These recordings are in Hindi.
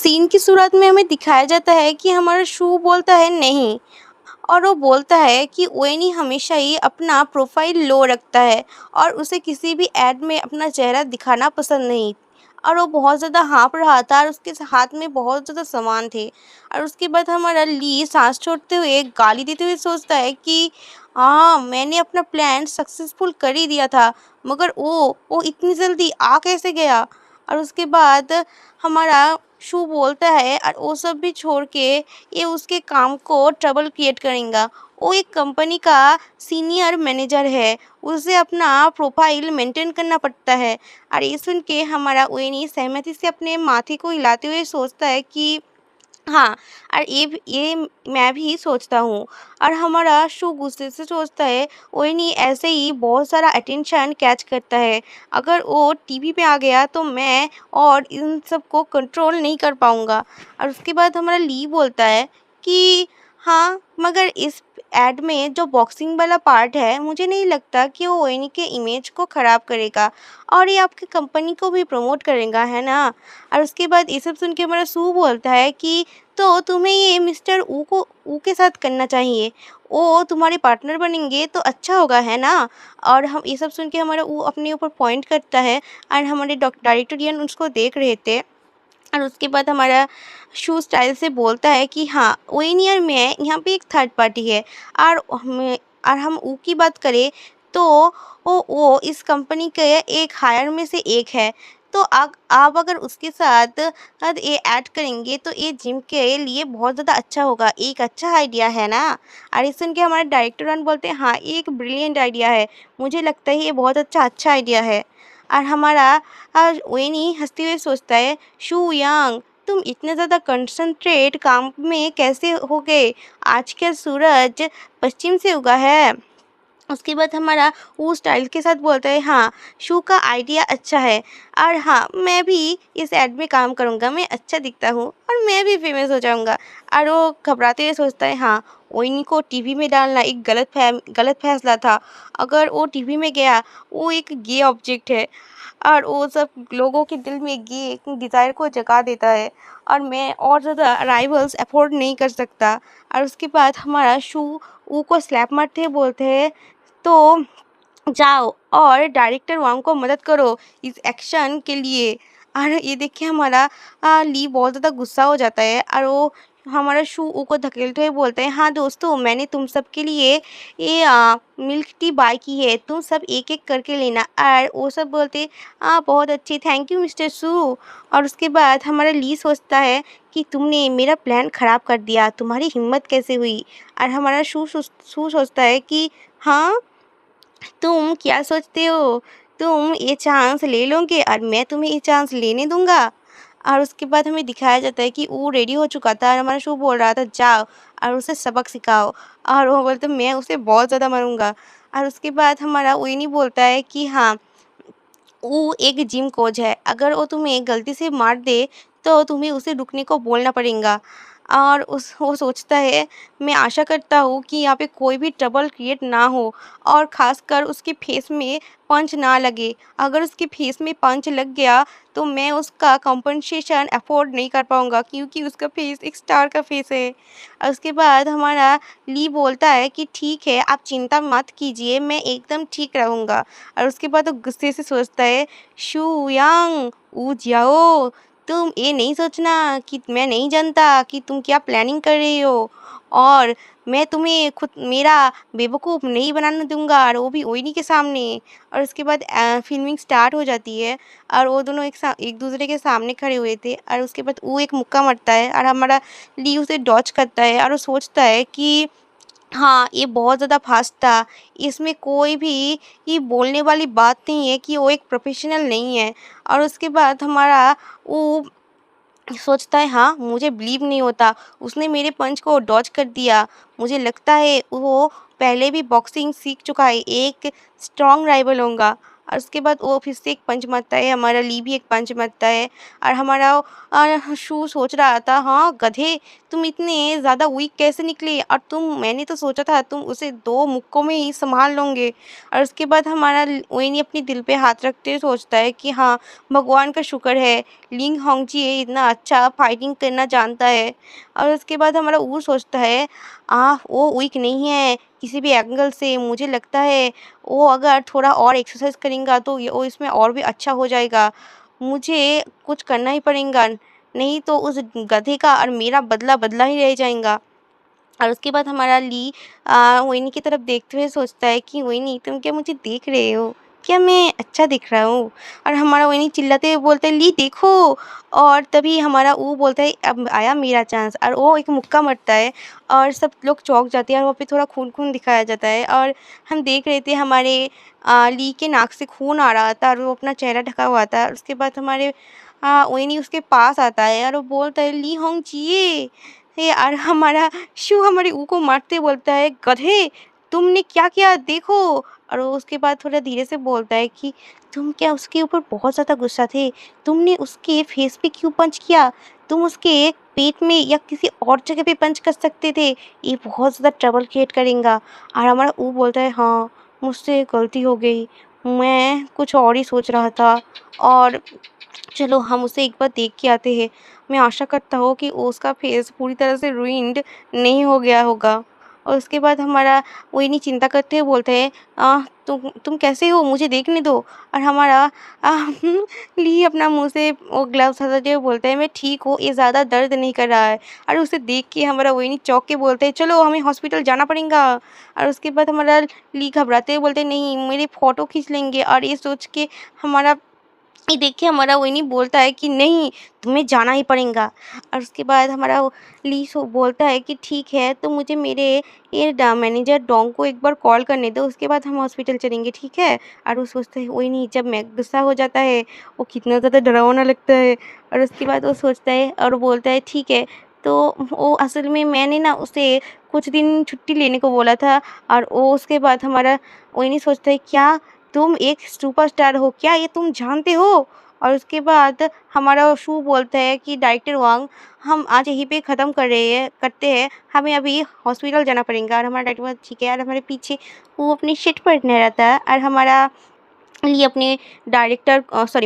सीन की शुरुआत में हमें दिखाया जाता है कि हमारा शू बोलता है नहीं, और वो बोलता है कि ओएनी हमेशा ही अपना प्रोफाइल लो रखता है और उसे किसी भी ऐड में अपना चेहरा दिखाना पसंद नहीं। और वो बहुत ज़्यादा हाँफ रहा था और उसके हाथ में बहुत ज़्यादा सामान थे। और उसके बाद हमारा ली सांस छोड़ते हुए गाली देते हुए सोचता है कि हाँ, मैंने अपना प्लान सक्सेसफुल कर ही दिया था, मगर वो इतनी जल्दी आ कैसे गया। और उसके बाद हमारा शू बोलता है और वो सब भी छोड़ के ये उसके काम को ट्रबल क्रिएट करेगा। वो एक कंपनी का सीनियर मैनेजर है, उसे अपना प्रोफाइल मेंटेन करना पड़ता है। और ये सुन के हमारा वेनी सहमति से अपने माथे को हिलाते हुए सोचता है कि हाँ, और ये मैं भी सोचता हूँ। और हमारा शू गुस्से से सोचता है, ओएनी ऐसे ही बहुत सारा अटेंशन कैच करता है। अगर वो टीवी पे आ गया तो मैं और इन सबको कंट्रोल नहीं कर पाऊँगा। और उसके बाद हमारा ली बोलता है कि हाँ, मगर इस ऐड में जो बॉक्सिंग वाला पार्ट है, मुझे नहीं लगता कि वो ओएनी के इमेज को ख़राब करेगा और ये आपकी कंपनी को भी प्रमोट करेगा, है ना? और उसके बाद ये सब सुन के हमारा शू बोलता है कि तो तुम्हें ये मिस्टर ऊ के साथ करना चाहिए। वो तुम्हारे पार्टनर बनेंगे तो अच्छा होगा, है ना? और हम ये सब सुन के हमारा ऊ अपने ऊपर पॉइंट करता है और हमारे डायरेक्टोरियन उसको देख रहे थे। और उसके बाद हमारा शू स्टाइल से बोलता है कि हाँ, वेनी और मैं यहाँ पे एक थर्ड पार्टी है। और हम ऊ की बात करें तो वो इस कंपनी के एक हायर में से एक है। तो आप अगर उसके साथ ये ऐड करेंगे तो ये जिम के लिए बहुत ज़्यादा अच्छा होगा, एक अच्छा आइडिया है ना? और ये सुन के हमारे डायरेक्टर बोलते हैं हाँ, ये एक ब्रिलियंट आइडिया है, मुझे लगता है ये बहुत अच्छा आइडिया है। और हमारा वेनी हंसते हुए सोचता है, शू यांग, तुम इतने ज़्यादा कंसंट्रेट काम में कैसे हो गए? आजकल सूरज पश्चिम से उगा है। उसके बाद हमारा वो स्टाइल के साथ बोलता है हाँ, शू का आइडिया अच्छा है। और हाँ, मैं भी इस ऐड में काम करूँगा, मैं अच्छा दिखता हूँ और मैं भी फेमस हो जाऊँगा। और वो घबराते हुए सोचता है हाँ, ओइनी को टीवी में डालना एक गलत फैसला था। अगर वो टीवी में गया, वो एक गे ऑब्जेक्ट है और वो सब लोगों के दिल में गे डिज़ायर को जगा देता है। और मैं और ज़्यादा राइवल्स अफोर्ड नहीं कर सकता। और उसके बाद हमारा शू ऊ को स्लैप मारते हुए बोलते हैं, तो जाओ और डायरेक्टर वांग को मदद करो इस एक्शन के लिए। और ये देख के हमारा ली बहुत ज़्यादा गुस्सा हो जाता है और वो हमारा शू ऊ को धकेलते हुए बोलते हैं, हाँ दोस्तों, मैंने तुम सब के लिए ये मिल्क टी बाय की है, तुम सब एक एक करके लेना। और वो सब बोलते बहुत अच्छी, थैंक यू मिस्टर शू। और उसके बाद हमारा ली सोचता है कि तुमने मेरा प्लान ख़राब कर दिया, तुम्हारी हिम्मत कैसे हुई? और हमारा शू सोचता है कि हाँ, तुम क्या सोचते हो? तुम ये चांस ले लोगे और मैं तुम्हें ये चांस लेने दूँगा? और उसके बाद हमें दिखाया जाता है कि वो रेडी हो चुका था और हमारा शू बोल रहा था जाओ और उसे सबक सिखाओ। और वो बोलते मैं उसे बहुत ज़्यादा मारूँगा। और उसके बाद हमारा विनी बोलता है कि हाँ, वो एक जिम कोच है, अगर वो तुम्हें गलती से मार दे तो तुम्हें उसे रुकने को बोलना पड़ेगा। और उस वो सोचता है, मैं आशा करता हूँ कि यहाँ पे कोई भी ट्रबल क्रिएट ना हो और ख़ासकर उसके फेस में पंच ना लगे। अगर उसके फेस में पंच लग गया तो मैं उसका कंपनसेशन अफोर्ड नहीं कर पाऊँगा, क्योंकि उसका फेस एक स्टार का फेस है। और उसके बाद हमारा ली बोलता है कि ठीक है, आप चिंता मत कीजिए, मैं एकदम ठीक रहूँगा। और उसके बाद वो गुस्से से सोचता है, शू यांग, ऊ जाओ, तुम ये नहीं सोचना कि मैं नहीं जानता कि तुम क्या प्लानिंग कर रही हो। और मैं तुम्हें खुद मेरा बेवकूफ़ नहीं बनाने दूंगा, और वो भी ओइनी के सामने। और उसके बाद फिल्मिंग स्टार्ट हो जाती है और वो दोनों एक दूसरे के सामने खड़े हुए थे। और उसके बाद वो एक मुक्का मारता है और हमारा ली उसे डॉज करता है और वो सोचता है कि हाँ, ये बहुत ज़्यादा फ़ास्ट था। इसमें कोई भी ये बोलने वाली बात नहीं है कि वो एक प्रोफ़ेशनल नहीं है। और उसके बाद हमारा वो सोचता है हाँ, मुझे बिलीव नहीं होता, उसने मेरे पंच को डॉज कर दिया। मुझे लगता है वो पहले भी बॉक्सिंग सीख चुका है, एक स्ट्रॉन्ग राइवल होगा। और उसके बाद वो फिर से एक पंच मारता है, हमारा ली भी एक पंच मारता है। और हमारा शू सोच रहा था, हाँ गधे, तुम इतने ज़्यादा वीक कैसे निकले, और मैंने तो सोचा था तुम उसे 2 मुक्कों में ही संभाल लोगे। और उसके बाद हमारा वही अपने दिल पे हाथ रखते हुए सोचता है कि हाँ, भगवान का शुक्र है, लिंग होंगजी ये इतना अच्छा फाइटिंग करना जानता है। और उसके बाद हमारा वो सोचता है, वो वीक नहीं है किसी भी एंगल से, मुझे लगता है वो अगर थोड़ा और एक्सरसाइज करेगा तो वो इसमें और भी अच्छा हो जाएगा। मुझे कुछ करना ही पड़ेगा, नहीं तो उस गधे का और मेरा बदला बदला ही रह जाएगा। और उसके बाद हमारा ली मोहिनी की तरफ देखते हुए सोचता है कि मोहिनी, तुम क्या मुझे देख रहे हो? क्या मैं अच्छा दिख रहा हूँ? और हमारा मोहिनी चिल्लाते हुए बोलता है, ली देखो। और तभी हमारा वो बोलता है, अब आया मेरा चांस, और वो एक मुक्का मारता है और सब लोग चौंक जाते हैं और वहाँ पे थोड़ा खून-खून दिखाया जाता है। और हम देख रहे थे हमारे ली के नाक से खून आ रहा था और वो अपना चेहरा ढका हुआ था। और उसके बाद हमारे मोहिनी उसके पास आता है और वो बोलता है, ली होंग-जी। ये और हमारा शू हमारे ऊ को मारते बोलता है, गधे, तुमने क्या किया देखो। और वो उसके बाद थोड़ा धीरे से बोलता है कि तुम क्या उसके ऊपर बहुत ज़्यादा गुस्सा थे? तुमने उसके फेस पे क्यों पंच किया? तुम उसके पेट में या किसी और जगह पे पंच कर सकते थे। ये बहुत ज़्यादा ट्रबल क्रिएट करेगा। और हमारा ऊ बोलता है, हाँ, मुझसे गलती हो गई। मैं कुछ और ही सोच रहा था, और चलो हम उसे एक बार देख के आते हैं। मैं आशा करता हूँ कि उसका फेस पूरी तरह से रूइंड नहीं हो गया होगा। और उसके बाद हमारा वो इतनी चिंता करते हुए बोलते हैं, तुम कैसे हो? मुझे देखने दो। और हमारा ली अपना मुँह से वो ग्लव्स हटाते हुए बोलता है, मैं ठीक हूँ, ये ज़्यादा दर्द नहीं कर रहा है। और उसे देख के हमारा वो इतनी चौंक के बोलते हैं, चलो हमें हॉस्पिटल जाना पड़ेगा। और उसके बाद हमारा ली घबराते हुए बोलते हैं, नहीं, मेरी फ़ोटो खींच लेंगे। और ये सोच के हमारा ये देख के हमारा वही बोलता है कि नहीं, तुम्हें जाना ही पड़ेगा। और उसके बाद हमारा वो ली सो बोलता है कि ठीक है, तो मुझे मेरे ये मैनेजर डोंग को एक बार कॉल करने दो, उसके बाद हम हॉस्पिटल चलेंगे, ठीक है। और वो सोचता है, वही नहीं, जब मैं गुस्सा हो जाता है वो कितना ज़्यादा डरावना लगता है। और उसके बाद वो सोचता है और बोलता है, ठीक है। तो वो असल में मैंने ना उसे कुछ दिन छुट्टी लेने को बोला था। और वो उसके बाद हमारा वही नहीं सोचता है, क्या तुम एक सुपरस्टार हो, क्या ये तुम जानते हो? और उसके बाद हमारा शू बोलता है कि डायरेक्टर वांग, हम आज यहीं पे ख़त्म करते हैं, हमें अभी हॉस्पिटल जाना पड़ेगा। और हमारा डायरेक्टर बोलता, ठीक है। और हमारे पीछे वो अपनी शिट पढ़ने रहता है और हमारा लिए अपने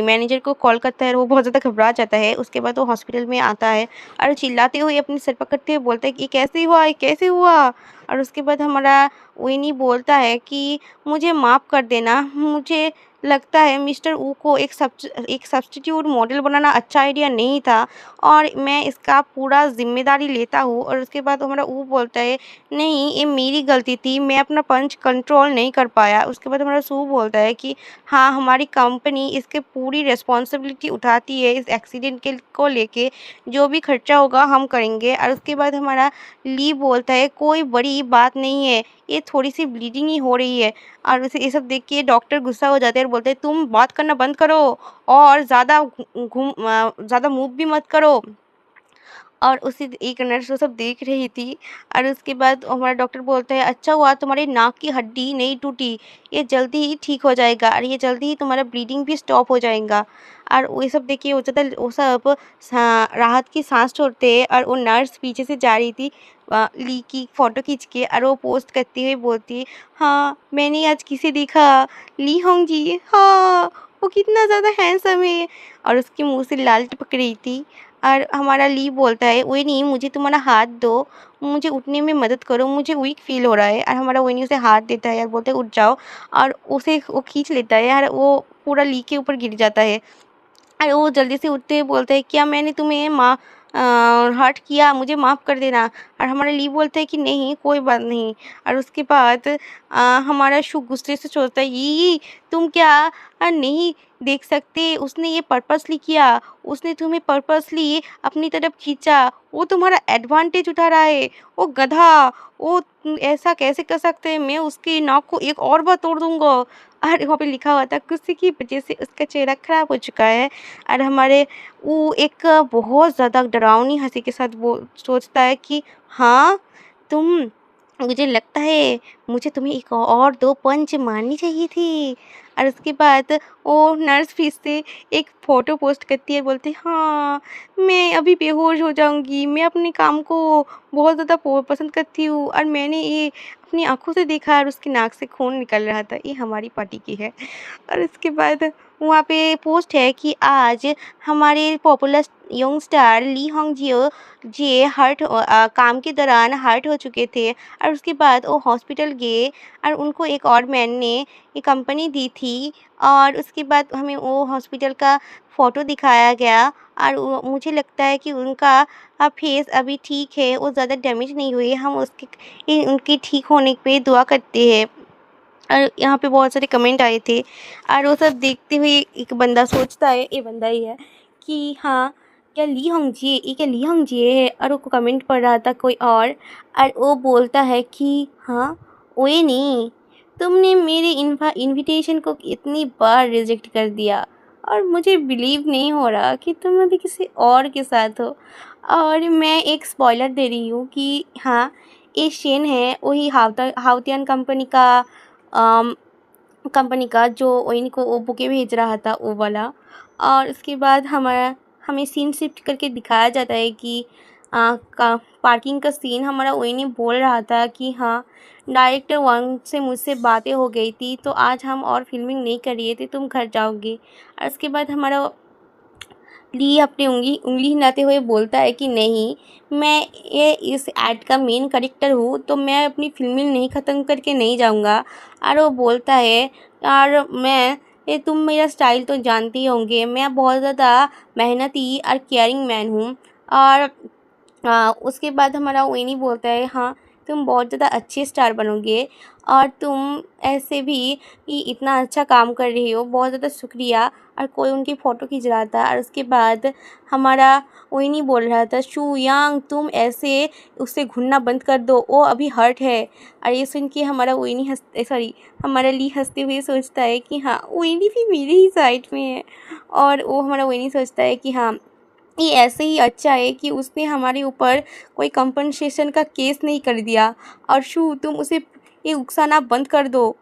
मैनेजर को कॉल करता है और वो बहुत ज़्यादा घबरा जाता है। उसके बाद वो हॉस्पिटल में आता है और चिल्लाते हुए अपने सिर पकड़ते हुए बोलता है कि ये कैसे हुआ, ये कैसे हुआ? और उसके बाद हमारा विनी बोलता है कि मुझे माफ़ कर देना, मुझे लगता है मिस्टर वू को एक सब्स्टिट्यूट मॉडल बनाना अच्छा आइडिया नहीं था, और मैं इसका पूरा ज़िम्मेदारी लेता हूँ। और उसके बाद हमारा वू बोलता है, नहीं, ये मेरी गलती थी, मैं अपना पंच कंट्रोल नहीं कर पाया। उसके बाद हमारा शू बोलता है कि हाँ, हमारी कंपनी इसकी पूरी रिस्पॉन्सिबिलिटी उठाती है इस एक्सीडेंट के को लेके, जो भी खर्चा होगा हम करेंगे। और उसके बाद हमारा ली बोलता है, कोई बड़ी बात नहीं है, ये थोड़ी-सी ब्लीडिंग ही हो रही है। और उसे ये सब देख के डॉक्टर गुस्सा हो जाते हैं और बोलते हैं, तुम बात करना बंद करो और ज़्यादा मूव भी मत करो। और उसी एक नर्स वो सब देख रही थी। और उसके बाद हमारा डॉक्टर बोलता है, अच्छा हुआ तुम्हारी नाक की हड्डी नहीं टूटी, ये जल्दी ही ठीक हो जाएगा और ये जल्दी ही तुम्हारा ब्लीडिंग भी स्टॉप हो जाएगा। और वो सब देखिए वो सब राहत की सांस छोड़ते हैं। और वो नर्स पीछे से जा रही थी ली की फ़ोटो खींच के, और वो पोस्ट करते हुए बोलती है, हाँ, मैंने आज किसे देखा, ली होंग जी, हाँ, वो कितना ज़्यादा हैंडसम है। और उसके मुँह से लाल टपक रही थी। और हमारा ली बोलता है, "वही मुझे तुम्हारा हाथ दो, मुझे उठने में मदद करो, मुझे वीक फ़ील हो रहा है।" और हमारा वही उसे हाथ देता है और बोलता है, "उठ जाओ।" और उसे वो खींच लेता है और वो पूरा ली के ऊपर गिर जाता है। अरे वो जल्दी से उठते हुए बोलता है, क्या मैंने तुम्हें हर्ट किया, मुझे माफ़ कर देना। और हमारा ली बोलता है कि नहीं, कोई बात नहीं। और उसके बाद हमारा शू गुस्से से सोचता है, ये तुम क्या नहीं देख सकते, उसने ये पर्पसली किया, उसने तुम्हें पर्पसली अपनी तरफ खींचा, वो तुम्हारा एडवांटेज उठा रहा है, वो गधा, वो ऐसा कैसे कर सकते हैं, मैं उसकी नाक को एक और बार तोड़ दूंगा। और वहाँ पे लिखा हुआ था, गुस्से की वजह से उसका चेहरा खराब हो चुका है। और हमारे वो एक बहुत ज़्यादा डरावनी हंसी के साथ वो सोचता है कि हाँ, तुम मुझे लगता है मुझे तुम्हें एक और 2 पंच मारनी चाहिए थी। और उसके बाद वो नर्स फिर से एक फ़ोटो पोस्ट करती है, बोलती है, हाँ, मैं अभी बेहोश हो जाऊँगी। मैं अपने काम को बहुत ज़्यादा पसंद करती हूँ और मैंने ये अपनी आँखों से देखा और उसकी नाक से खून निकल रहा था। ये हमारी पार्टी की है। और उसके बाद वहाँ पे पोस्ट है कि आज हमारे पॉपुलर यंग स्टार ली होंगजियो जी काम के दौरान हर्ट हो चुके थे और उसके बाद वो हॉस्पिटल गए और उनको एक और मैन ने ये कंपनी दी थी और उसके बाद हमें वो हॉस्पिटल का फ़ोटो दिखाया गया और मुझे लगता है कि उनका फेस अभी ठीक है, वो ज़्यादा डैमेज नहीं हुई है। हम उनके ठीक होने पे दुआ करते हैं। और यहाँ पे बहुत सारे कमेंट आए थे और वो सब देखते हुए एक बंदा सोचता है, ये बंदा ही है, कि हाँ, क्या ली होंगजिए, ये क्या ली होंगजिए है। और वो कमेंट पढ़ रहा था कोई और वो बोलता है कि हाँ, ओए नहीं, तुमने मेरे इनविटेशन को इतनी बार रिजेक्ट कर दिया और मुझे बिलीव नहीं हो रहा कि तुम अभी किसी और के साथ हो। और मैं एक स्पॉइलर दे रही हूँ कि हाँ, ये शेन है वही हाउतियान अम, कंपनी का जो वही को वो बुके भेज रहा था, वो वाला। और उसके बाद हमें सीन शिफ्ट करके दिखाया जाता है कि का पार्किंग का सीन हमारा वही नहीं बोल रहा था कि हाँ, डायरेक्टर वन से मुझसे बातें हो गई थी तो आज हम और फिल्मिंग नहीं कर रहे थे, तुम घर जाओगे। और उसके बाद हमारा ली अपनी उंगली हिलाते हुए बोलता है कि नहीं, मैं ये इस ऐड का मेन कैरेक्टर हूँ तो मैं अपनी फिल्मिंग नहीं ख़त्म करके नहीं जाऊँगा। और वो बोलता है, और तुम मेरा स्टाइल तो जानते ही होंगे, मैं बहुत ज़्यादा मेहनती और केयरिंग मैन हूँ। और उसके बाद हमारा विनी बोलता है, हाँ, तुम बहुत ज़्यादा अच्छे स्टार बनोगे और तुम ऐसे भी कि इतना अच्छा काम कर रही हो, बहुत ज़्यादा शुक्रिया। और कोई उनकी फ़ोटो खींच रहा था और उसके बाद हमारा विनी बोल रहा था, शू यांग, तुम ऐसे उससे घूरना बंद कर दो, वो अभी हर्ट है। और ये सुन के हमारा ली हंसते हुए सोचता है कि हाँ, विनी भी मेरे ही साइड में है। और वो हमारा विनी सोचता है कि हाँ, ये ऐसे ही अच्छा है कि उसने हमारे ऊपर कोई कंपनसेशन का केस नहीं कर दिया। और शू, तुम उसे ये उकसाना बंद कर दो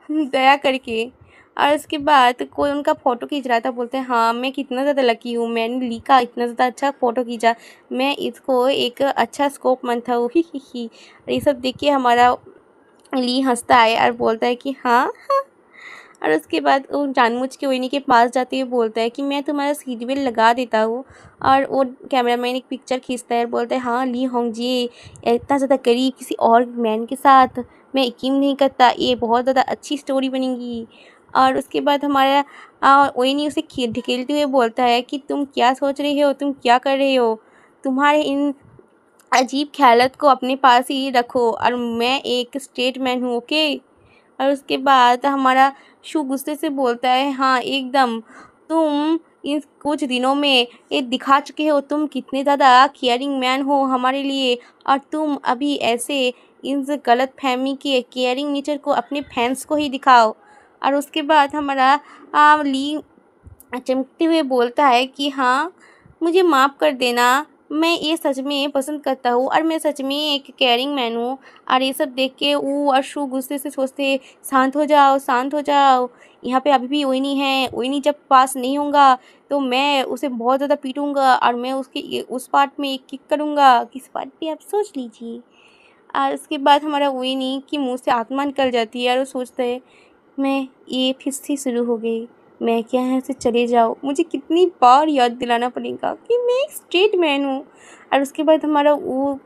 दया करके। और उसके बाद कोई उनका फ़ोटो खींच रहा था, बोलते हैं, हाँ, मैं कितना ज़्यादा लकी हूँ, मैंने ली का इतना ज़्यादा अच्छा फ़ोटो खींचा, मैं इसको एक अच्छा स्कोप मन था, ही। ये सब देख के हमारा ली हंसता है और बोलता है कि हाँ। और उसके बाद वो जानबूझ के विनी के पास जाते हुए बोलता है कि मैं तुम्हारा सीट बेल्ट लगा देता हूँ। और वो कैमरामैन एक पिक्चर खींचता है और बोलता है, हाँ, ली होंगजी इतना ज़्यादा करीब किसी और मैन के साथ मैं यकीन नहीं करता, ये बहुत ज़्यादा अच्छी स्टोरी बनेगी। और उसके बाद हमारा विनी उसे ढकेलते हुए बोलता है कि तुम क्या सोच रहे हो, तुम क्या कर रहे हो, तुम्हारे इन अजीब ख्यालात को अपने पास ही रखो और मैं एक स्ट्रेट मैन हूँ, ओके। और उसके बाद हमारा शू गुस्से से बोलता है, हाँ, एकदम, तुम इन कुछ दिनों में ये दिखा चुके हो तुम कितने ज़्यादा केयरिंग मैन हो हमारे लिए। और तुम अभी ऐसे इन गलत फहमी के केयरिंग नेचर को अपने फैंस को ही दिखाओ। और उसके बाद हमारा ली चमकते हुए बोलता है कि हाँ, मुझे माफ़ कर देना, मैं ये सच में पसंद करता हूँ और मैं सच में एक केयरिंग मैन हूँ। और ये सब देख के वो और शू गुस्से से सोचते, शांत हो जाओ, शांत हो जाओ, यहाँ पे अभी भी विनी है, विनी जब पास नहीं होगा तो मैं उसे बहुत ज़्यादा पीटूँगा और मैं उसके उस पार्ट में एक किक करूँगा, किस पार्ट पे आप सोच लीजिए। और उसके बाद हमारा विनी की मुँह से आत्मा निकल जाती है और वो सोचता है, मैं ये फिर से शुरू हो गई, मैं क्या यहाँ से चले जाऊँ, मुझे कितनी बार याद दिलाना पड़ेगा कि मैं एक स्ट्रेट मैन हूँ। और उसके बाद हमारा वो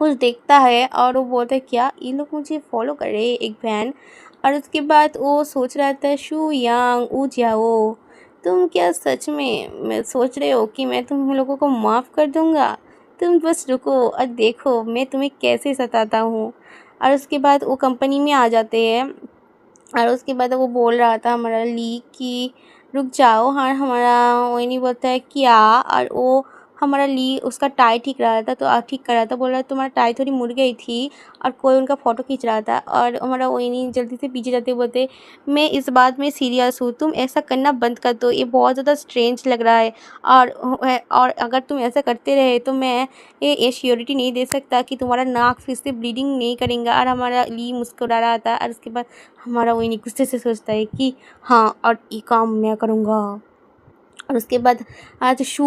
कुछ देखता है और वो बोलता है, क्या ये लोग मुझे फॉलो कर रहे हैं, एक वैन। और उसके बाद वो सोच रहा था, शू यांग ऊ जाओ, तुम क्या सच में मैं सोच रहे हो कि मैं तुम लोगों को माफ़ कर दूँगा, तुम बस रुको और देखो मैं तुम्हें कैसे सताता हूँ। और उसके बाद वो कंपनी में आ जाते हैं और उसके बाद वो बोल रहा था हमारा ली कि रुक जाओ। हाँ, हमारा वो नहीं बोलता है क्या। और वो हमारा ली उसका टाई ठीक रहा था, तो ठीक कर रहा था, बोल रहा तुम्हारा टाई थोड़ी मुड़ गई थी, और कोई उनका फ़ोटो खींच रहा था। और हमारा वही जल्दी से पीछे जाते बोलते, मैं इस बात में सीरियस हूँ, तुम ऐसा करना बंद कर दो, ये बहुत ज़्यादा स्ट्रेंज लग रहा है। और अगर तुम ऐसा करते रहे तो मैं ये श्योरिटी नहीं दे सकता कि तुम्हारा नाक फिर से ब्लीडिंग नहीं करेगा। और हमारा ली मुस्कुरा रहा था। और उसके बाद हमारा वही गुस्से से सोचता है कि हाँ, और ये काम मैं करूँगा। और उसके बाद आज शू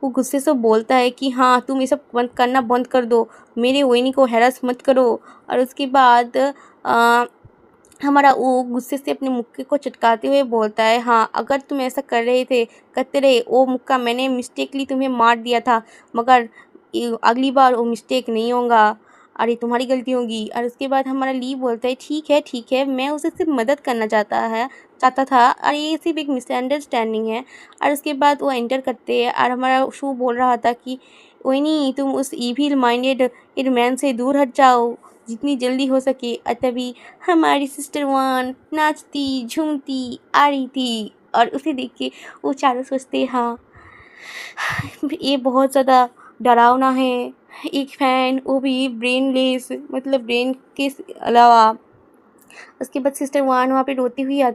वो गुस्से से बोलता है कि हाँ, तुम ये सब करना बंद कर दो, मेरे वोइनी को हैरास मत करो। और उसके बाद हमारा वो गुस्से से अपने मुक्के को चटकाते हुए बोलता है, हाँ, अगर तुम ऐसा करते रहे, वो मुक्का मैंने मिस्टेकली तुम्हें मार दिया था, मगर अगली बार वो मिस्टेक नहीं होगा, और ये तुम्हारी गलती होगी। और उसके बाद हमारा ली बोलता है, ठीक है, मैं उसे सिर्फ मदद करना चाहता था, और ये सिर्फ एक मिसअंडरस्टैंडिंग है। और उसके बाद वो एंटर करते हैं, और हमारा शू बोल रहा था कि ओइनी, तुम उस इविल माइंडेड मैन से दूर हट जाओ जितनी जल्दी हो सके। और तभी हमारी सिस्टर वान नाचती झूमती आ रही थी, और उसे देख के वो चारों सोचते, हाँ, ये बहुत ज़्यादा डरावना है, एक फ़ैन, वो भी ब्रेनलेस, मतलब ब्रेन के अलावा। उसके बाद सिस्टर वान वहाँ पे रोती हुई आ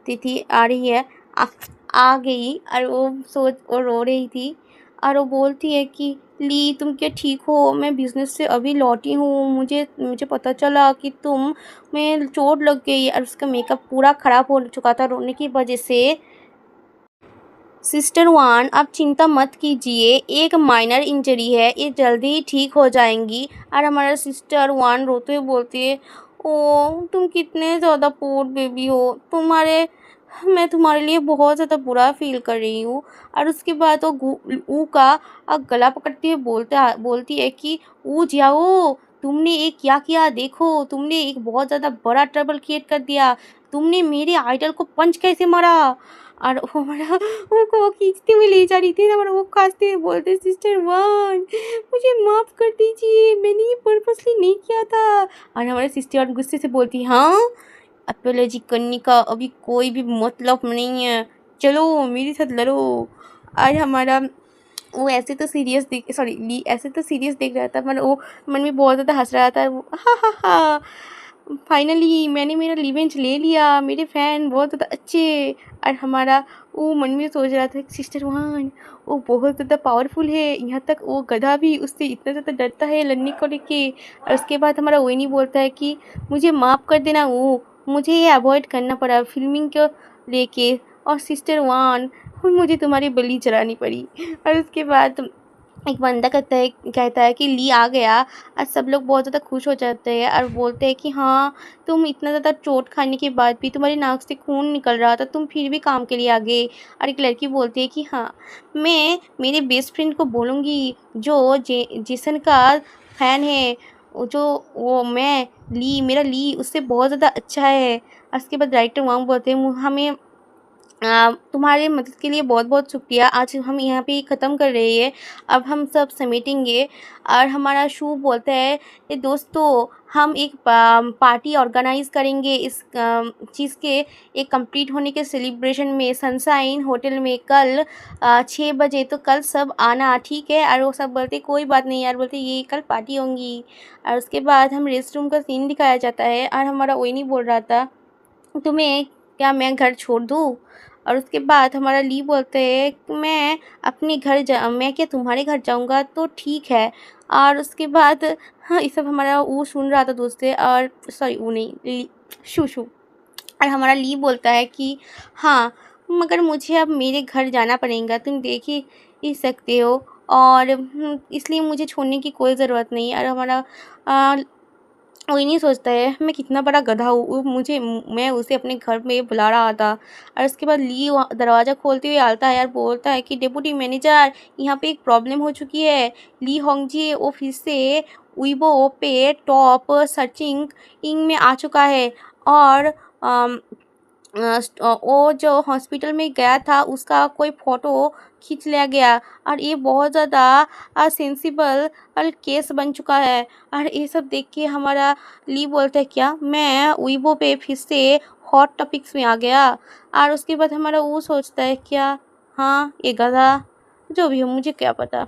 रही है, आ, आ गई, और वो रो रही थी। और वो बोलती है कि ली, तुम क्या ठीक हो? मैं बिज़नेस से अभी लौटी हूँ, मुझे पता चला कि मैं चोट लग गई। और उसका मेकअप पूरा ख़राब हो चुका था रोने की वजह से। सिस्टर वान, आप चिंता मत कीजिए, एक माइनर इंजरी है, ये जल्दी ही ठीक हो जाएंगी। और हमारा सिस्टर वान रोते हुए बोलती है, ओ, तुम कितने ज़्यादा पोर बेबी हो, मैं तुम्हारे लिए बहुत ज़्यादा बुरा फील कर रही हूँ। और उसके बाद वो ऊ का गला पकड़ते हुए बोलती है कि ऊ जाओ, तुमने ये क्या किया, देखो तुमने एक बहुत ज़्यादा बड़ा ट्रबल क्रिएट कर दिया, तुमने मेरे आइडल को पंच कैसे मारा। और वो हमारा उनको खींचते हुए ले जा रही थी, हमारा वो खांसते हुए बोलते, सिस्टर वान, मुझे माफ़ कर दीजिए, मैंने ये पर्पसली नहीं किया था। और हमारे सिस्टर वान गुस्से से बोलती, हाँ, अपोलॉजी करने का अभी कोई भी मतलब नहीं है, चलो मेरे साथ लड़ो। और हमारा वो ऐसे तो सीरियस देख रहा था, पर वो मन में बहुत ज़्यादा हंस रहा था। हा हा हा, फाइनली मैंने मेरा रिवेंज ले लिया, मेरे फ़ैन बहुत ज़्यादा अच्छे। और हमारा वो मन में सोच रहा था, सिस्टर वान, वो बहुत ज़्यादा पावरफुल है, यहाँ तक वो गधा भी उससे इतना ज़्यादा डरता है लड़ने को लेके। और उसके बाद हमारा वही नहीं बोलता है कि मुझे माफ़ कर देना, वो मुझे ये अवॉइड करना पड़ा फिल्मिंग को लेके, और सिस्टर वान, मुझे तुम्हारी बलि चढ़ानी पड़ी। और उसके बाद एक बंदा कहता है कि ली आ गया। और सब लोग बहुत ज़्यादा खुश हो जाते हैं और बोलते हैं कि हाँ, तुम इतना ज़्यादा चोट खाने के बाद भी, तुम्हारी नाक से खून निकल रहा था, तुम फिर भी काम के लिए आ गए। और एक लड़की बोलती है कि हाँ, मैं मेरे बेस्ट फ्रेंड को बोलूँगी जो जेसन का फ़ैन है, मेरा ली उससे बहुत ज़्यादा अच्छा है। और उसके बाद डायरेक्टर वहाँ बोलते हैं, हमें तुम्हारे मदद के लिए बहुत बहुत शुक्रिया, आज हम यहाँ पे ख़त्म कर रहे हैं, अब हम सब समेटेंगे। और हमारा शू बोलता है, दोस्तों, हम एक पार्टी ऑर्गेनाइज़ करेंगे इस चीज़ के एक कंप्लीट होने के सेलिब्रेशन में, सनशाइन होटल में कल 6 बजे, तो कल सब आना, ठीक है। और वो सब बोलते कोई बात नहीं यार, बोलते ये कल पार्टी होंगी। और उसके बाद हम रेस्ट रूम का सीन दिखाया जाता है, और हमारा वही नहीं बोल रहा था, तुम्हें क्या मैं घर छोड़ दूँ। और उसके बाद हमारा ली बोलते हैं कि मैं क्या तुम्हारे घर जाऊँगा, तो ठीक है। और उसके बाद हाँ, ये सब हमारा वो सुन रहा था दोस्त से, और सॉरी वो नहीं, शू और हमारा ली बोलता है कि हाँ, मगर मुझे अब मेरे घर जाना पड़ेगा, तुम देख ही सकते हो, और इसलिए मुझे छोड़ने की कोई ज़रूरत नहीं है। और हमारा वो ये नहीं सोचता है मैं कितना बड़ा गधा हूँ, मैं उसे अपने घर में बुला रहा था। और उसके बाद ली दरवाज़ा खोलते हुए आता है और बोलता है कि डेप्यूटी मैनेजर, यहाँ पे एक प्रॉब्लम हो चुकी है, ली होंगजी वो फिर से वीबो पे टॉप सर्चिंग इंग में आ चुका है, और वो जो हॉस्पिटल में गया था उसका कोई फ़ोटो खींच लिया गया, और ये बहुत ज़्यादा सेंसिबल केस बन चुका है। और ये सब देख के हमारा ली बोलता है, क्या मैं वीबो पे फिर से हॉट टॉपिक्स में आ गया। और उसके बाद हमारा वो सोचता है, क्या, हाँ, ये गधा जो भी हो, मुझे क्या पता।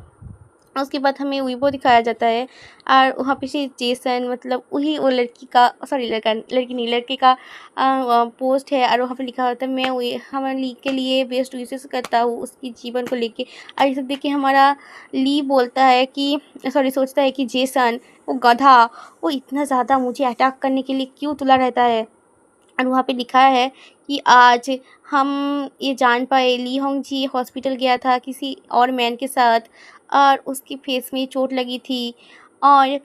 उसके बाद हमें वीवो दिखाया जाता है और वहाँ पे से जेसन मतलब वही वो लड़की का सॉरी लड़की नहीं लड़के का पोस्ट है और वहाँ पे लिखा होता है मैं वही हमारे ली के लिए बेस्ट विशेस करता हूँ उसकी जीवन को लेके। और ये सब देख के हमारा ली बोलता है कि सॉरी सोचता है कि जेसन वो गधा वो इतना ज़्यादा मुझे अटैक करने के लिए क्यों तुला रहता है। और वहाँ पे लिखा है कि आज हम ये जान पाए ली होंग जी हॉस्पिटल गया था किसी और मैन के साथ और उसकी फेस में चोट लगी थी और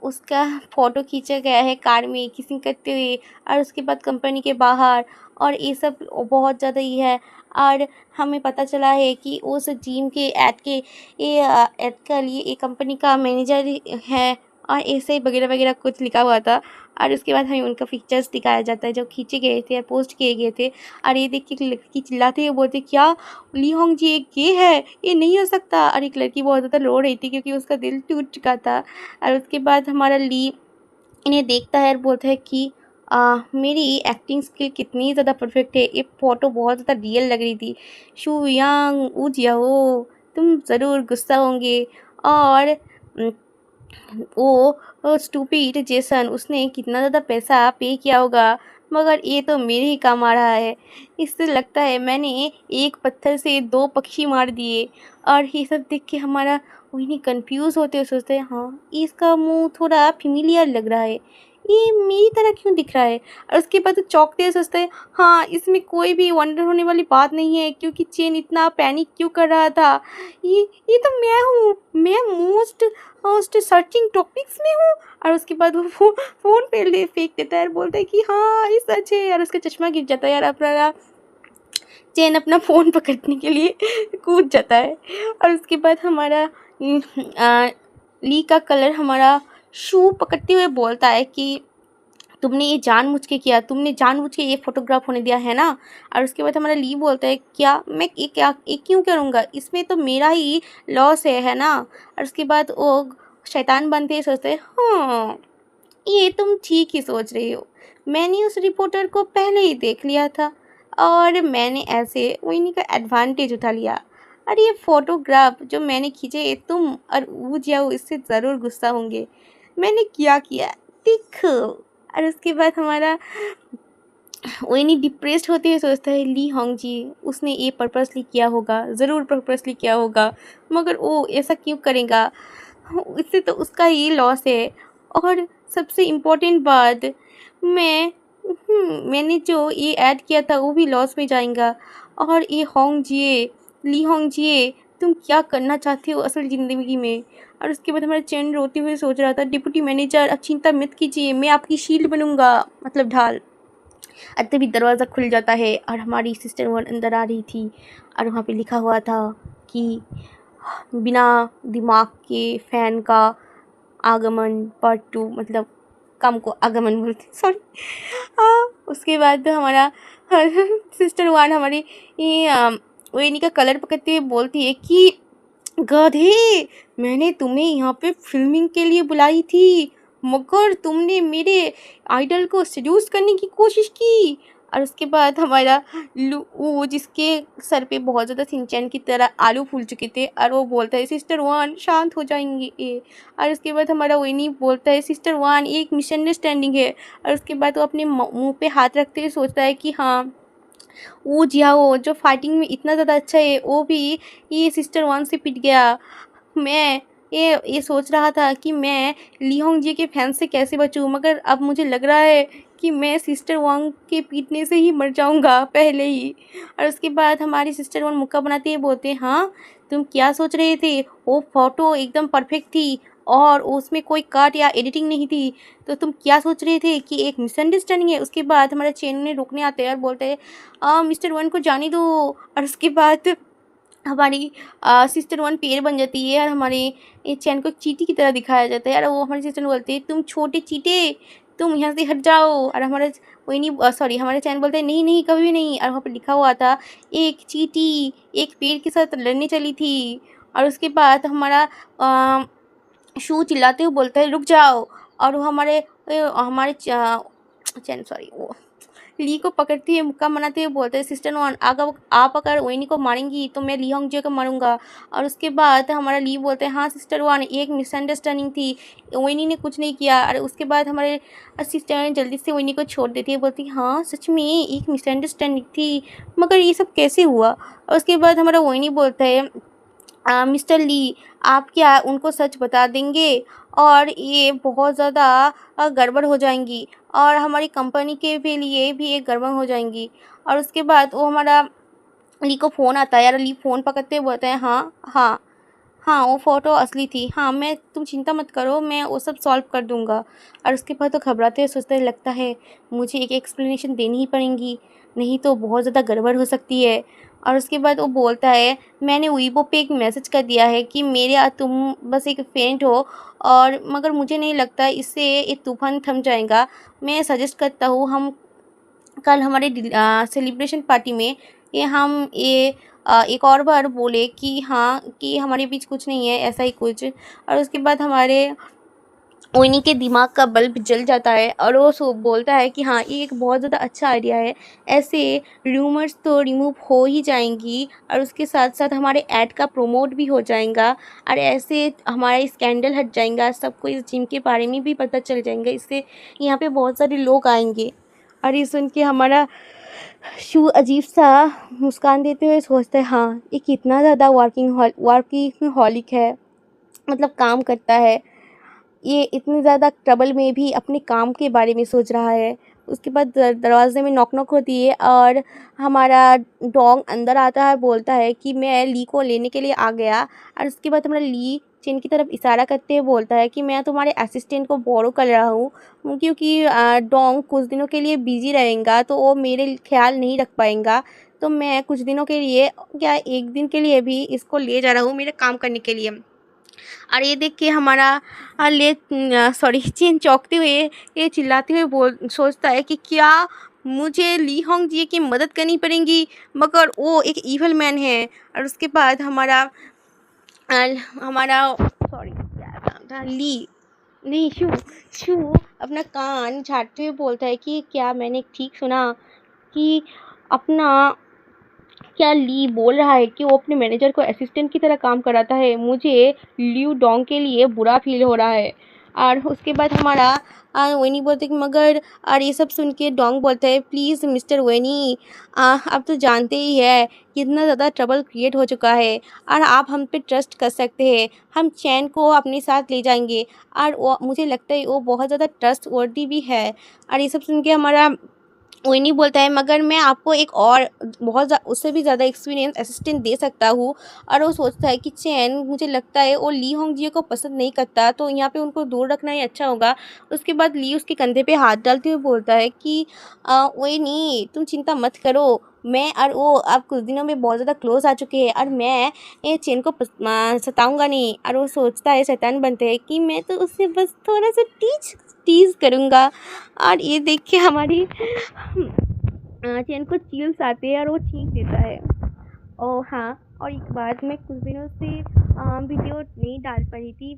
उसका फ़ोटो खींचा गया है कार में किसिंग करते हुए और उसके बाद कंपनी के बाहर और ये सब बहुत ज़्यादा ही है। और हमें पता चला है कि उस जिम के ऐड के ये ऐड के लिए एक कंपनी का मैनेजर है और ऐसे वगैरह वगैरह कुछ लिखा हुआ था। और उसके बाद हमें उनका पिक्चर्स दिखाया जाता है जो खींचे गए थे पोस्ट किए गए थे। और ये देख के लड़की चिल्लाते हुए बोलती क्या ली होंग जी एक ये है ये नहीं हो सकता। और एक लड़की बहुत ज़्यादा रो रही थी क्योंकि उसका दिल टूट चुका था। और उसके बाद हमारा ली इन्हें देखता है और बोलता है कि मेरी एक्टिंग स्किल कितनी ज़्यादा परफेक्ट है ये फ़ोटो बहुत ज़्यादा रियल लग रही थी। शू यांग ऊजिया हो तुम ज़रूर गुस्सा होंगे। और वो स्टूपिड जेसन उसने कितना ज़्यादा पैसा पे किया होगा मगर ये तो मेरे ही काम आ रहा है। इससे लगता है मैंने एक पत्थर से दो पक्षी मार दिए। और ये सब देख के हमारा वही कंफ्यूज होते हुए सोचते हैं हाँ इसका मुंह थोड़ा फेमिलियर लग रहा है ये मेरी तरह क्यों दिख रहा है। और उसके बाद चौंकते हुए सोचते हैं हाँ इसमें कोई भी वंडर होने वाली बात नहीं है क्योंकि चेन इतना पैनिक क्यों कर रहा था। ये तो मैं हूँ मैं मोस्ट मोस्ट सर्चिंग टॉपिक्स में हूँ। और उसके बाद वो फ़ोन पे ले फेंक देता है और बोलता है कि हाँ ये सच है। और उसका चश्मा गिर जाता है यार अपना चेन अपना फ़ोन पकड़ने के लिए कूद जाता है। और उसके बाद हमारा ली का कलर हमारा शू पकड़ते हुए बोलता है कि तुमने ये जानबूझ के किया तुमने जानबूझ के ये फोटोग्राफ होने दिया है ना। और उसके बाद हमारा ली बोलता है क्या मैं ये क्यों करूँगा इसमें तो मेरा ही लॉस है ना। और उसके बाद वो शैतान बनते ही सोचते हैं हाँ ये तुम ठीक ही सोच रही हो मैंने उस रिपोर्टर को पहले ही देख लिया था और मैंने ऐसे विनी का एडवांटेज उठा लिया। और ये फ़ोटोग्राफ जो मैंने खींचे तुम और वो जाओ इससे ज़रूर गुस्सा होंगे मैंने क्या किया देखो। और उसके बाद हमारा विनी डिप्रेस्ड होते हुए सोचता है ली होंग जी उसने ये पर्पसली किया होगा ज़रूर पर्पसली किया होगा मगर वो ऐसा क्यों करेगा इससे तो उसका ये लॉस है। और सबसे इम्पोर्टेंट बात मैंने जो ये ऐड किया था वो भी लॉस में जाएगा। और ये होंग जिए ली होंग जिए तुम क्या करना चाहते हो असल ज़िंदगी में। और उसके बाद हमारा चैन रोते हुए सोच रहा था डिप्टी मैनेजर अब चिंता मत कीजिए मैं आपकी शील्ड बनूंगा मतलब ढाल। और तभी दरवाज़ा खुल जाता है और हमारी सिस्टर वन अंदर आ रही थी और वहाँ पे लिखा हुआ था कि बिना दिमाग के फ़ैन का आगमन पार्ट 2 मतलब काम को आगमन बोलते सॉरी। उसके बाद हमारा सिस्टर वन हमारी ये वेनी का कलर पकड़ते हुए बोलती है कि गधे मैंने तुम्हें यहाँ पे फिल्मिंग के लिए बुलाई थी मगर तुमने मेरे आइडल को सेड्यूस करने की कोशिश की। और उसके बाद हमारा वो जिसके सर पे बहुत ज़्यादा सिंचैन की तरह आलू फूल चुके थे और वो बोलता है सिस्टर वन शांत हो जाएंगे ये। और उसके बाद हमारा विनी बोलता है सिस्टर वन एक मिसअंडरस्टैंडिंग है। और उसके बाद वो अपने मुंह पे हाथ रखते हुए सोचता है कि हाँ वो जियाओ जो फाइटिंग में इतना ज़्यादा अच्छा है वो भी ये सिस्टर वन से पिट गया। मैं ये सोच रहा था कि मैं ली होंग जी के फैन से कैसे बचूं मगर अब मुझे लग रहा है कि मैं सिस्टर वांग के पीटने से ही मर जाऊंगा पहले ही। और उसके बाद हमारी सिस्टर वांग मुक्का बनाते ही बोलते हाँ तुम क्या सोच रहे थे वो फ़ोटो एकदम परफेक्ट थी और उसमें कोई कट या एडिटिंग नहीं थी तो तुम क्या सोच रहे थे कि एक मिसअंडरस्टैंडिंग है। उसके बाद हमारे चैन ने रोकने आते हैं और बोलते हैं मिस्टर वन को जाने दो। और उसके बाद हमारी सिस्टर वन पेड़ बन जाती है और हमारे ये चैन को एक चींटी की तरह दिखाया जाता है और वो हमारी सिस्टर बोलते हैं तुम छोटे चींटे तुम यहाँ से हट जाओ। और हमारे वही नहीं सॉरी हमारे चैन बोलते हैं नहीं नहीं कभी भी नहीं। और वहाँ पर लिखा हुआ था एक चींटी एक पेड़ के साथ लड़ने चली थी। और उसके बाद हमारा शू चिल्लाते हुए बोलता है रुक जाओ। और वो हमारे चैन सॉरी वो ली को पकड़ते हुए मुक्का मनाते हुए बोलता है, सिस्टर वन अगर आप अगर ओइनी को मारेंगी तो मैं ली होंगजियो को मारूंगा। और उसके बाद हमारा ली बोलते हैं, हाँ सिस्टर वन एक मिसअंडरस्टैंडिंग थी, ओइनी ने कुछ नहीं किया। और उसके बाद हमारे सिस्टर जल्दी से ओइनी को छोड़ देती है, बोलती है हाँ सच में एक मिसअंडरस्टैंडिंग थी, मगर ये सब कैसे हुआ। और उसके बाद हमारा ओइनी बोलता है, मिस्टर ली आप क्या उनको सच बता देंगे और ये बहुत ज़्यादा गड़बड़ हो जाएंगी और हमारी कंपनी के भी लिए भी एक गड़बड़ हो जाएंगी। और उसके बाद वो हमारा ली को फ़ोन आता है, यार ली फ़ोन पकड़ते हुए बोलते हैं, हाँ हाँ हाँ वो फ़ोटो असली थी, हाँ मैं तुम चिंता मत करो मैं वो सब सॉल्व कर दूँगा। और उसके बाद तो घबराते हुए सोचते लगता है मुझे एक एक्सप्लेनेशन देनी ही पड़ेगी, नहीं तो बहुत ज़्यादा गड़बड़ हो सकती है। और उसके बाद वो बोलता है, मैंने वीबो पे एक मैसेज कर दिया है कि मेरे तुम बस एक फ्रेंड हो, और मगर मुझे नहीं लगता इससे ये तूफ़ान थम जाएगा। मैं सजेस्ट करता हूँ हम कल हमारे सेलिब्रेशन पार्टी में ये एक और बार बोले कि हाँ कि हमारे बीच कुछ नहीं है ऐसा ही कुछ। और उसके बाद हमारे ओइनी के दिमाग का बल्ब जल जाता है और वो बोलता है कि हाँ ये एक बहुत ज़्यादा अच्छा आइडिया है, ऐसे रूमर्स तो रिमूव हो ही जाएंगी और उसके साथ साथ हमारे ऐड का प्रमोट भी हो जाएगा और ऐसे हमारा स्कैंडल हट जाएगा, सबको इस जिम के बारे में भी पता चल जाएगा, इससे यहाँ पे बहुत सारे लोग आएंगे। और ये सुन के हमारा शू अजीब सा मुस्कान देते हुए सोचता है, हाँ ये कितना ज़्यादा वर्किंग हॉलिक है, मतलब काम करता है, ये इतनी ज़्यादा ट्रबल में भी अपने काम के बारे में सोच रहा है। उसके बाद दरवाजे में नॉक नॉक होती है और हमारा डॉग अंदर आता है, बोलता है कि मैं ली को लेने के लिए आ गया। और उसके बाद हमारा ली चिन की तरफ इशारा करते हुए बोलता है कि मैं तुम्हारे असिस्टेंट को बोरो कर रहा हूँ, क्योंकि डॉग कुछ दिनों के लिए बिजी रहेगा तो वो मेरे ख्याल नहीं रख पाएगा, तो मैं कुछ दिनों के लिए क्या एक दिन के लिए भी इसको ले जा रहा हूँ मेरे काम करने के लिए। और ये देख के हमारा चीन चौंकते हुए ये चिल्लाते हुए बोल सोचता है कि क्या मुझे ली होंग जी की मदद करनी पड़ेगी, मगर वो एक इविल मैन है। और उसके बाद हमारा हमारा क्या नाम था, ली नहीं शू शू अपना कान झाड़ते हुए बोलता है कि क्या मैंने ठीक सुना कि अपना क्या ली बोल रहा है कि वो अपने मैनेजर को असिस्टेंट की तरह काम कराता है, मुझे लिू डोंग के लिए बुरा फील हो रहा है। और उसके बाद हमारा वेनी बोलते कि मगर, और ये सब सुन के डोंग बोलता है, प्लीज़ मिस्टर वेनी आप तो जानते ही है कितना ज़्यादा ट्रबल क्रिएट हो चुका है और आप हम पे ट्रस्ट कर सकते हैं, हम चैन को अपने साथ ले जाएंगे और वो मुझे लगता है वो बहुत ज़्यादा ट्रस्ट वर्दी भी है। और ये सब सुन के हमारा विनी बोलता है, मगर मैं आपको एक और उससे भी ज़्यादा एक्सपीरियंस असिस्टेंट दे सकता हूँ। और वो सोचता है कि चैन मुझे लगता है वो ली होंगजियो को पसंद नहीं करता, तो यहाँ पे उनको दूर रखना ही अच्छा होगा। उसके बाद ली उसके कंधे पे हाथ डालते हुए बोलता है कि विनी तुम चिंता मत करो, मैं और वो अब कुछ दिनों में बहुत ज़्यादा क्लोज आ चुके हैं और मैं ये चैन को सताऊंगा नहीं। और वो सोचता है, शैतान बनते हैं कि मैं तो उससे बस थोड़ा सा टीज करूँगा। और ये देख के हमारी चैन को चिल्स आते हैं और वो चीख देता है। और हाँ, और एक बात, मैं कुछ दिनों से वीडियो नहीं डाल पा रही थी,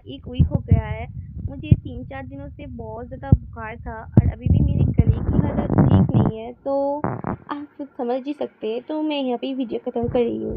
एक वीक हो गया है, मुझे 3-4 दिनों से बहुत ज़्यादा बुखार था और अभी भी मेरे गले की हालत ठीक नहीं है, तो आप सब समझ ही सकते हैं, तो मैं यहाँ पे वीडियो ख़त्म कर रही हूँ।